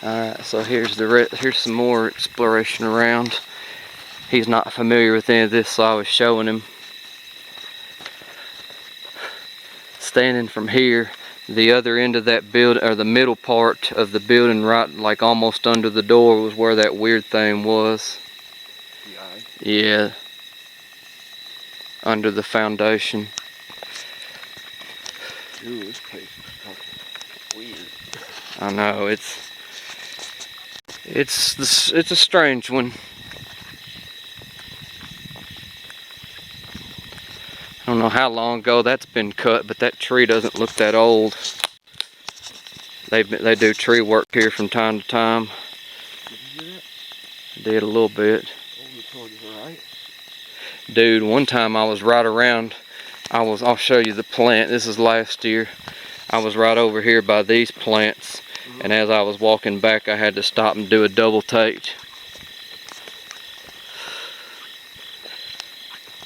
Alright, so here's some more exploration around. He's not familiar with any of this, so I was showing him. Standing from here, the other end of that build, or the middle part of the building, right like almost under the door, was where that weird thing was. Yeah, under the foundation. Ooh, this place is fucking weird. I know, it's a strange one. I don't know how long ago that's been cut, but that tree doesn't look that old. They do tree work here from time to time. Did you hear that? I did a little bit. Oh, you alright? Dude, one time I was right around, I'll show you the plant. This is last year. I was right over here by these plants, and as I was walking back, I had to stop and do a double take.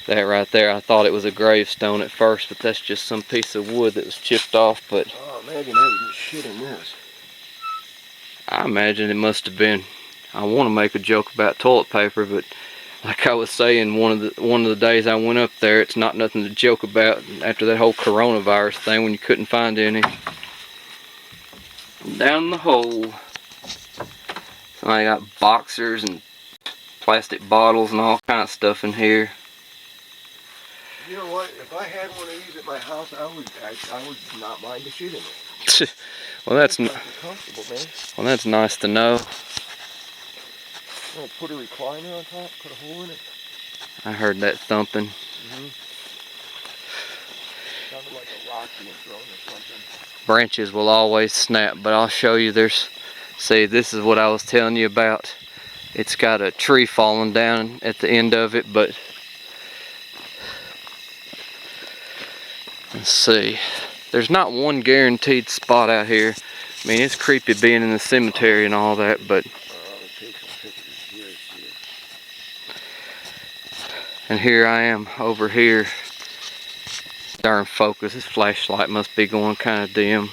That right there, I thought it was a gravestone at first, but that's just some piece of wood that was chipped off. But oh, imagine having shit in this. I imagine it must have been. I want to make a joke about toilet paper, but like I was saying, one of the days I went up there, it's not nothing to joke about after that whole coronavirus thing when you couldn't find any. Down the hole, somebody got boxers and plastic bottles and all kind of stuff in here. You know what? If I had one of these at my house, I would not mind the shit in it. Well, that's comfortable, man. Well, that's nice to know. I'm gonna put a recliner on top, put a hole in it. I heard that thumping. Sounded like a rock being thrown or something. Branches will always snap, but I'll show you. See, this is what I was telling you about. It's got a tree falling down at the end of it, but let's see. There's not one guaranteed spot out here. I mean, it's creepy being in the cemetery and all that, but and here I am over here. Darn focus, this flashlight must be going kind of dim.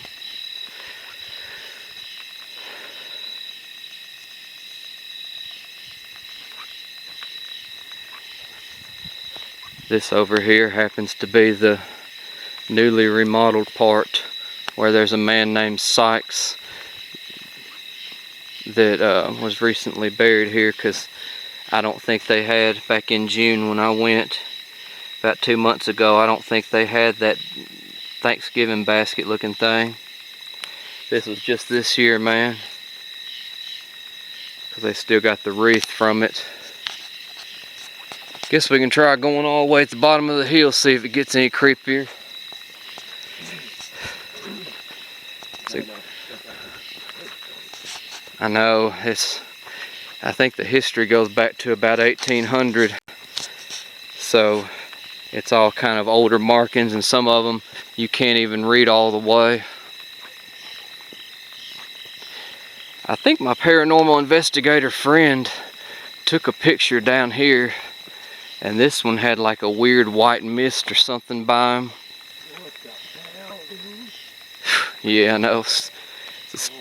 This over here happens to be the newly remodeled part where there's a man named Sykes that was recently buried here, because I don't think they had, back in June when I went about 2 months ago, I don't think they had that Thanksgiving basket looking thing. This was just this year, man, because they still got the wreath from it. Guess we can try going all the way at the bottom of the hill, see if it gets any creepier. I know, I think the history goes back to about 1800, so it's all kind of older markings, and some of them you can't even read all the way. I think my paranormal investigator friend took a picture down here, and this one had like a weird white mist or something by him. What the hell, dude? Yeah, I know.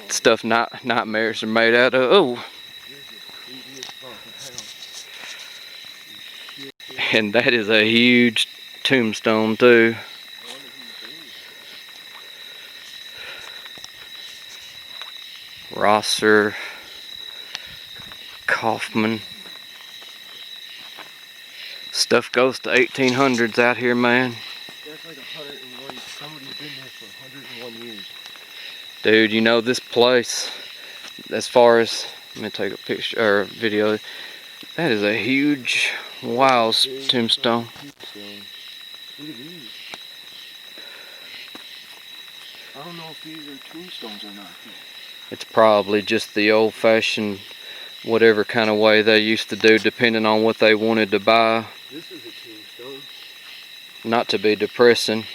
Stuff nightmares are made out of. Oh. And that is a huge tombstone too. Rosser, Kaufman. Stuff goes to 1800s out here, man. That's like 101. Somebody's been there for 101 years. Dude, you know this place, as far as, let me take a picture or a video. That is a huge, wow, tombstone. Look at these. I don't know if these are tombstones or not. It's probably just the old-fashioned, whatever kind of way they used to do, depending on what they wanted to buy. This is a tombstone. Not to be depressing,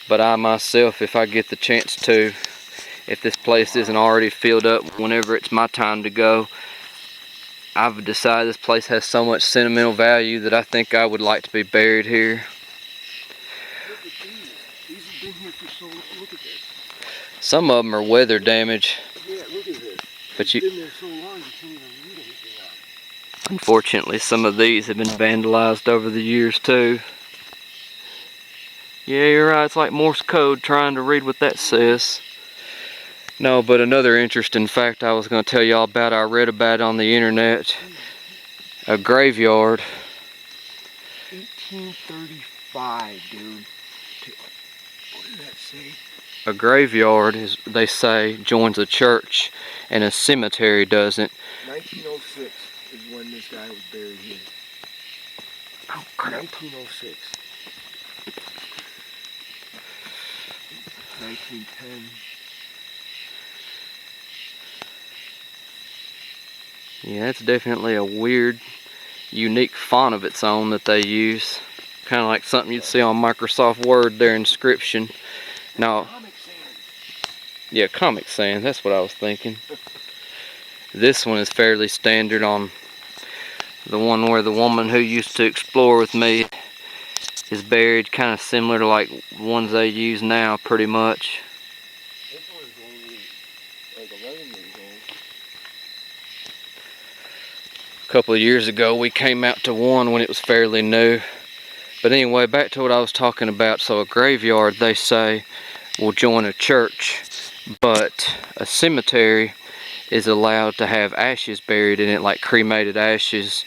but I myself, if I get the chance to, if this place isn't already filled up whenever it's my time to go, I've decided this place has so much sentimental value that I think I would like to be buried here. Look at these. These have been here for so long. Look at this. Some of them are weather damage. Yeah, look at this. But you, been there so long, you can't even read anything on it. unfortunately, some of these have been vandalized over the years too. Yeah, you're right. It's like Morse code trying to read what that says. No, but another interesting fact I was going to tell y'all about, I read about on the internet. A graveyard. 1835, dude. What does that say? A graveyard, is, they say, joins a church, and a cemetery doesn't. 1906 is when this guy was buried here. Oh, crap. 1906. 1910. Yeah, it's definitely a weird, unique font of its own that they use. Kind of like something you'd see on Microsoft Word, their inscription. Now, Comic Sans. yeah, Comic Sans, that's what I was thinking. This one is fairly standard on the one where the woman who used to explore with me is buried, kind of similar to like ones they use now, pretty much. This one is only like 11 years old. A couple of years ago we came out to one when it was fairly new. But anyway, back to what I was talking about. So a graveyard, they say, will join a church, but a cemetery is allowed to have ashes buried in it, like cremated ashes,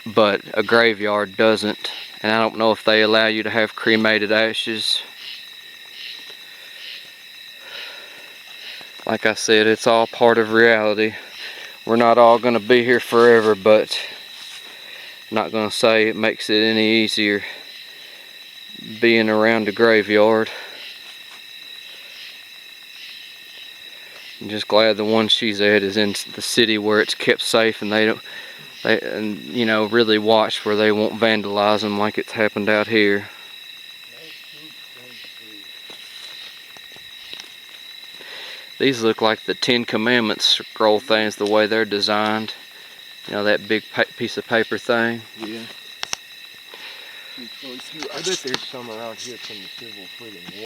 but a graveyard doesn't. And I don't know if they allow you to have cremated ashes. Like I said, it's all part of reality. We're not all going to be here forever, but I'm not going to say it makes it any easier being around a graveyard. I'm just glad the one she's at is in the city where it's kept safe, and and you know, really watch where they won't vandalize them like it's happened out here. 1923. These look like the Ten Commandments scroll things, the way they're designed. You know, that big piece of paper thing. Yeah. I bet there's some around here from the Civil Freedom War.